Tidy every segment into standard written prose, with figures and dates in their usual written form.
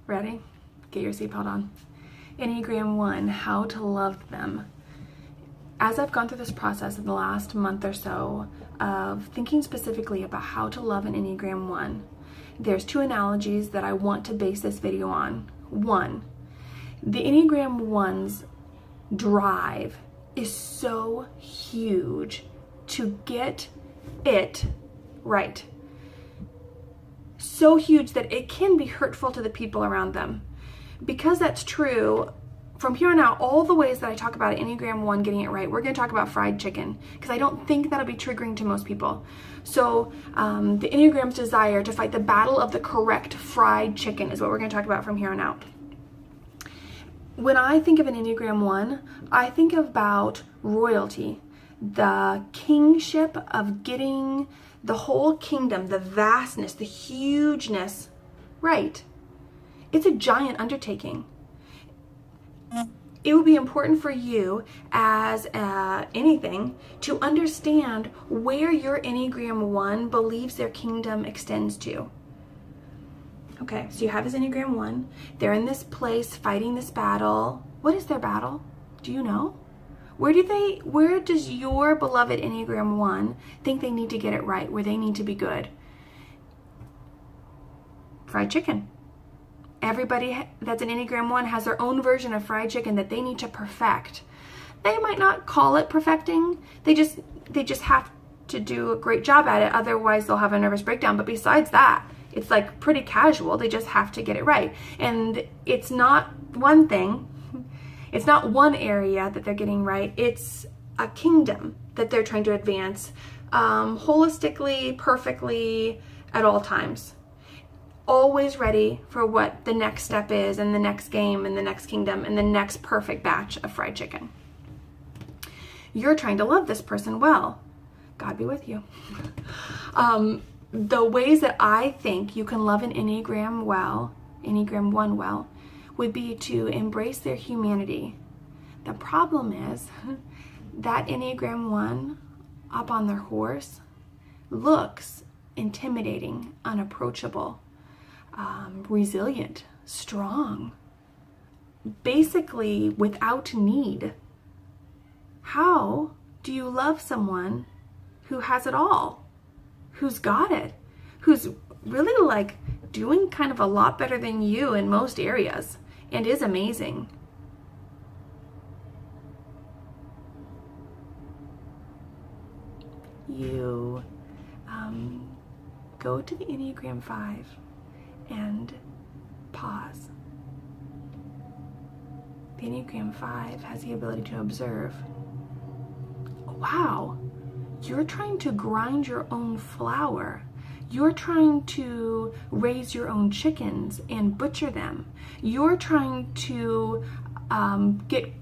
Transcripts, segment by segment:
Ready? Get your seatbelt on. Enneagram One, how to love them. As I've gone through this process in the last month or so of thinking specifically about how to love an Enneagram One, there's two analogies that I want to base this video on. One, the Enneagram One's drive is so huge to get it right. So huge that it can be hurtful to the people around them. Because that's true, from here on out, all the ways that I talk about Enneagram One getting it right, we're going to talk about fried chicken, because I don't think that'll be triggering to most people. So the Enneagram's desire to fight the battle of the correct fried chicken is what we're going to talk about from here on out. When I think of an Enneagram One, I think about royalty, the kingship of getting the whole kingdom, the vastness, the hugeness right. It's a giant undertaking. It would be important for you as anything to understand where your Enneagram One believes their kingdom extends to. Okay, so you have his Enneagram One. They're in this place fighting this battle. What is their battle? Do you know? Where does your beloved Enneagram One think they need to get it right, where they need to be good? Fried chicken. Everybody that's an Enneagram One has their own version of fried chicken that they need to perfect. They might not call it perfecting. They just have to do a great job at it. Otherwise, they'll have a nervous breakdown. But besides that, it's like pretty casual. They just have to get it right. And it's not one thing. It's not one area that they're getting right. It's a kingdom that they're trying to advance holistically, perfectly, at all times. Always ready for what the next step is, and the next game, and the next kingdom, and the next perfect batch of fried chicken. You're trying to love this person well. God be with you. The ways that I think you can love an Enneagram One well, would be to embrace their humanity. The problem is that Enneagram One up on their horse looks intimidating, unapproachable, resilient, strong, basically without need. How do you love someone who has it all, who's got it, who's really like doing kind of a lot better than you in most areas and is amazing? You go to the Enneagram 5 and pause. The Enneagram 5 has the ability to observe. Wow, you're trying to grind your own flour. You're trying to raise your own chickens and butcher them. You're trying to get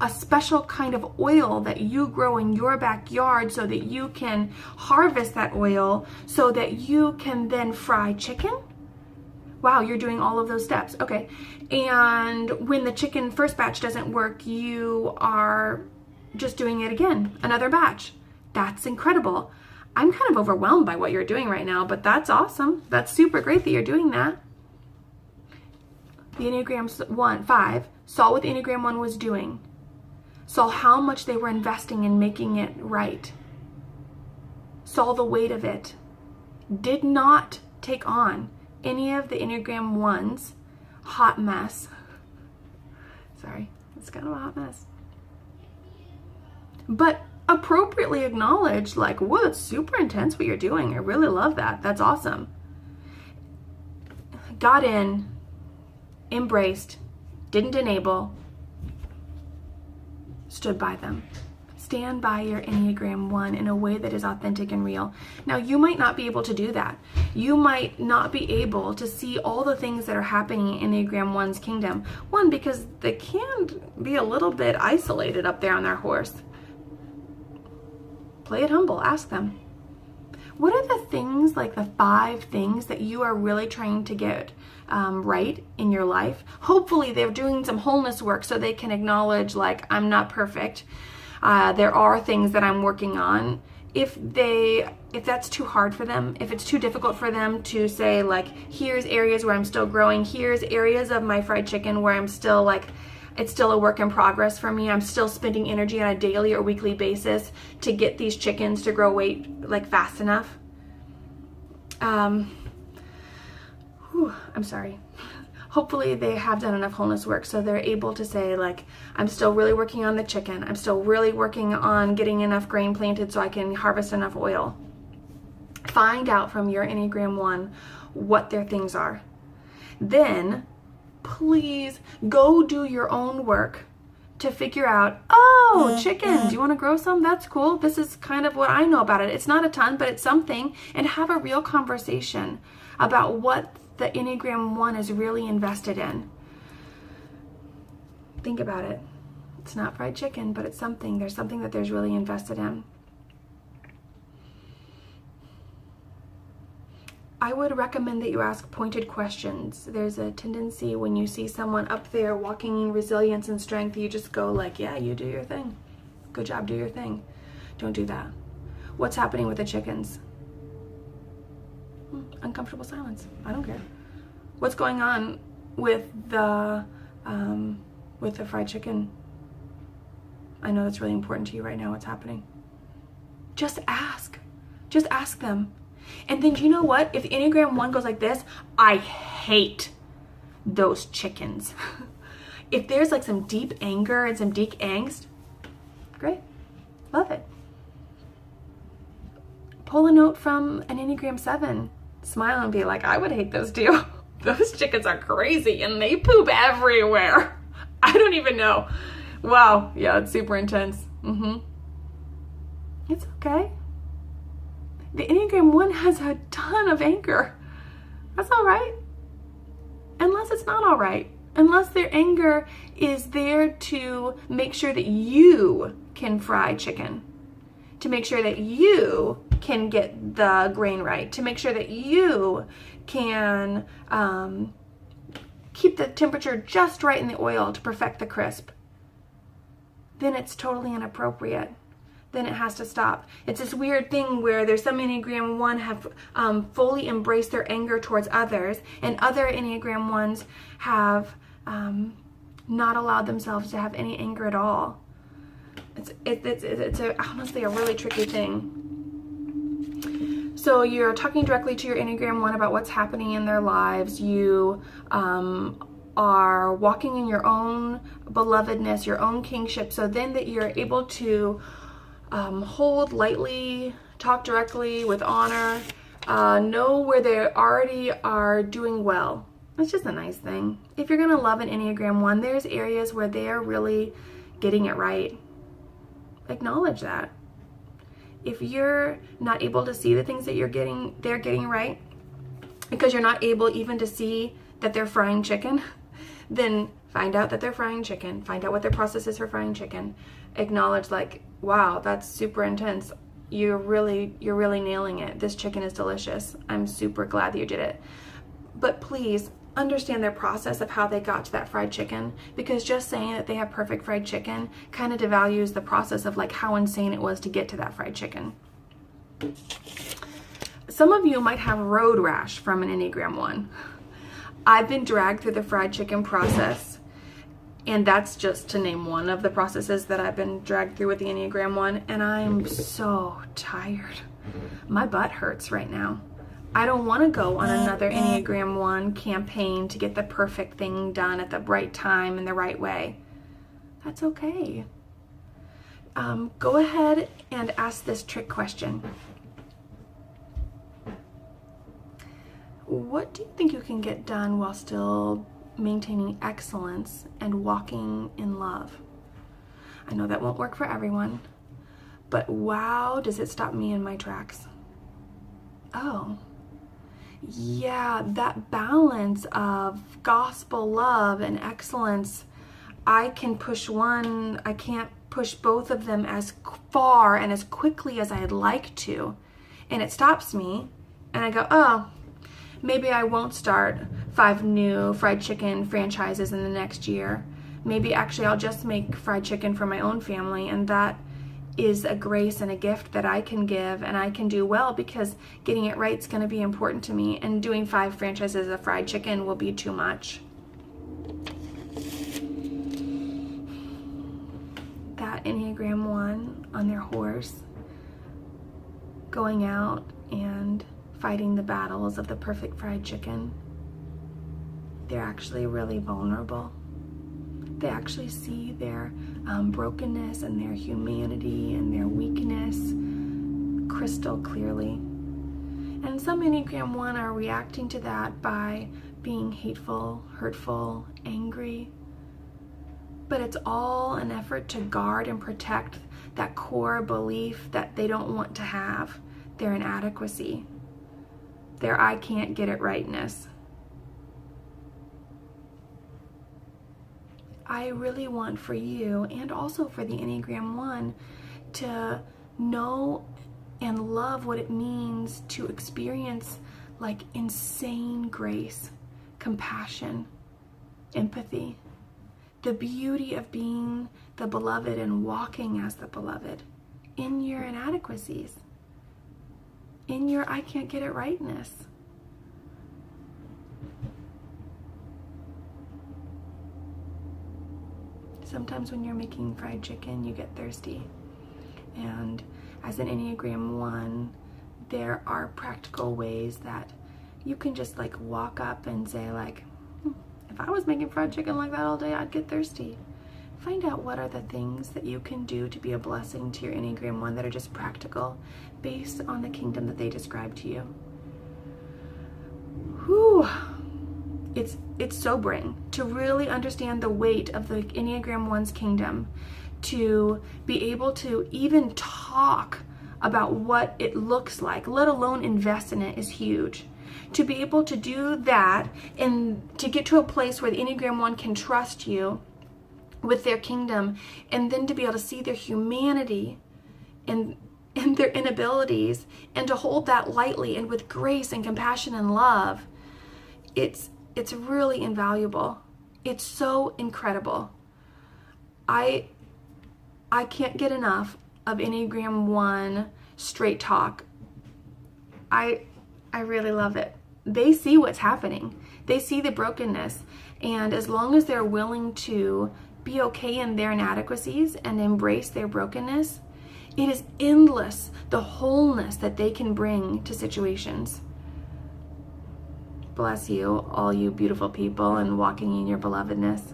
a special kind of oil that you grow in your backyard so that you can harvest that oil so that you can then fry chicken. Wow, you're doing all of those steps. Okay. And when the chicken first batch doesn't work, you are just doing it again, another batch. That's incredible. I'm kind of overwhelmed by what you're doing right now, but that's awesome. That's super great that you're doing that. The Enneagram 5 saw what the Enneagram 1 was doing, saw how much they were investing in making it right, saw the weight of it, did not take on any of the Enneagram 1's hot mess. Sorry, it's kind of a hot mess. But appropriately acknowledged, like, whoa, that's super intense what you're doing. I really love that. That's awesome. Got in, embraced, didn't enable, stood by them. Stand by your Enneagram 1 in a way that is authentic and real. Now, you might not be able to do that. You might not be able to see all the things that are happening in Enneagram 1's kingdom. One, because they can be a little bit isolated up there on their horse. Play it humble. Ask them, what are the things, like the 5 things that you are really trying to get right in your life? Hopefully they're doing some wholeness work so they can acknowledge, like, I'm not perfect. There are things that I'm working on. if that's too hard for them, if it's too difficult for them to say, like, here's areas where I'm still growing, here's areas of my fried chicken where I'm still like, it's still a work in progress for me, I'm still spending energy on a daily or weekly basis to get these chickens to grow weight like fast enough. I'm sorry. Hopefully they have done enough wholeness work so they're able to say, like, I'm still really working on the chicken. I'm still really working on getting enough grain planted so I can harvest enough oil. Find out from your Enneagram One what their things are. Then, please go do your own work to figure out, oh, chickens, you want to grow some? That's cool. This is kind of what I know about it. It's not a ton, but it's something. And have a real conversation about what the Enneagram One is really invested in. Think about it. It's not fried chicken, but it's something. There's something that there's really invested in. I would recommend that you ask pointed questions. There's a tendency when you see someone up there walking in resilience and strength, you just go like, yeah, you do your thing. Good job, do your thing. Don't do that. What's happening with the chickens? Uncomfortable silence. I don't care. What's going on with the fried chicken? I know that's really important to you right now. What's happening? Just ask. Just ask them. And then, you know what? If the Enneagram One goes like this, I hate those chickens. If there's like some deep anger and some deep angst, great. Love it. Pull a note from an Enneagram 7. Smile and be like, I would hate those too. Those chickens are crazy and they poop everywhere. I don't even know. Wow. Yeah, it's super intense. It's okay. The Enneagram One has a ton of anger. That's all right. Unless it's not all right. Unless their anger is there to make sure that you can fry chicken. To make sure that you can get the grain right. To make sure that you can keep the temperature just right in the oil to perfect the crisp. Then it's totally inappropriate. Then it has to stop. It's this weird thing where there's some Enneagram One have fully embraced their anger towards others, and other Enneagram Ones have not allowed themselves to have any anger at all. It's honestly a really tricky thing. So you're talking directly to your Enneagram One about what's happening in their lives. You are walking in your own belovedness, your own kingship, so then that you're able to hold lightly, talk directly with honor, know where they already are doing well. That's just a nice thing. If you're going to love an Enneagram One, there's areas where they are really getting it right. Acknowledge that. If you're not able to see the things that they're getting right, because you're not able even to see that they're frying chicken, then find out that they're frying chicken. Find out what their process is for frying chicken. Acknowledge, like, wow, that's super intense. You're really nailing it. This chicken is delicious. I'm super glad that you did it. But please understand their process of how they got to that fried chicken, because just saying that they have perfect fried chicken kind of devalues the process of like how insane it was to get to that fried chicken. Some of you might have road rash from an Enneagram One. I've been dragged through the fried chicken process, and that's just to name one of the processes that I've been dragged through with the Enneagram One, and I'm so tired. My butt hurts right now. I don't want to go on another Enneagram One campaign to get the perfect thing done at the right time in the right way. That's okay. Go ahead and ask this trick question. What do you think you can get done while still maintaining excellence and walking in love? I know that won't work for everyone, but wow, does it stop me in my tracks. Oh, yeah, that balance of gospel love and excellence, I can push one, I can't push both of them as far and as quickly as I'd like to. And it stops me, and I go, oh, maybe I won't start 5 new fried chicken franchises in the next year. Maybe actually I'll just make fried chicken for my own family, and that is a grace and a gift that I can give and I can do well, because getting it right is going to be important to me, and doing 5 franchises of fried chicken will be too much. That Enneagram One on their horse, going out and fighting the battles of the perfect fried chicken, they're actually really vulnerable. They actually see their brokenness and their humanity and their weakness crystal clearly. And some Enneagram One are reacting to that by being hateful, hurtful, angry. But it's all an effort to guard and protect that core belief that they don't want to have, their inadequacy, their I can't get it rightness. I really want for you, and also for the Enneagram One, to know and love what it means to experience like insane grace, compassion, empathy, the beauty of being the beloved and walking as the beloved in your inadequacies, in your I can't get it rightness. Sometimes when you're making fried chicken, you get thirsty. And as an Enneagram One, there are practical ways that you can just like walk up and say like, if I was making fried chicken like that all day, I'd get thirsty. Find out what are the things that you can do to be a blessing to your Enneagram One that are just practical, based on the kingdom that they describe to you. Whew. It's sobering to really understand the weight of the Enneagram One's kingdom, to be able to even talk about what it looks like, let alone invest in it, is huge. To be able to do that and to get to a place where the Enneagram One can trust you with their kingdom, and then to be able to see their humanity and their inabilities, and to hold that lightly and with grace and compassion and love, it's really invaluable. It's so incredible. I can't get enough of Enneagram One straight talk. I really love it. They see what's happening. They see the brokenness. And as long as they're willing to be okay in their inadequacies and embrace their brokenness, it is endless, the wholeness that they can bring to situations. Bless you, all you beautiful people, and walking in your belovedness.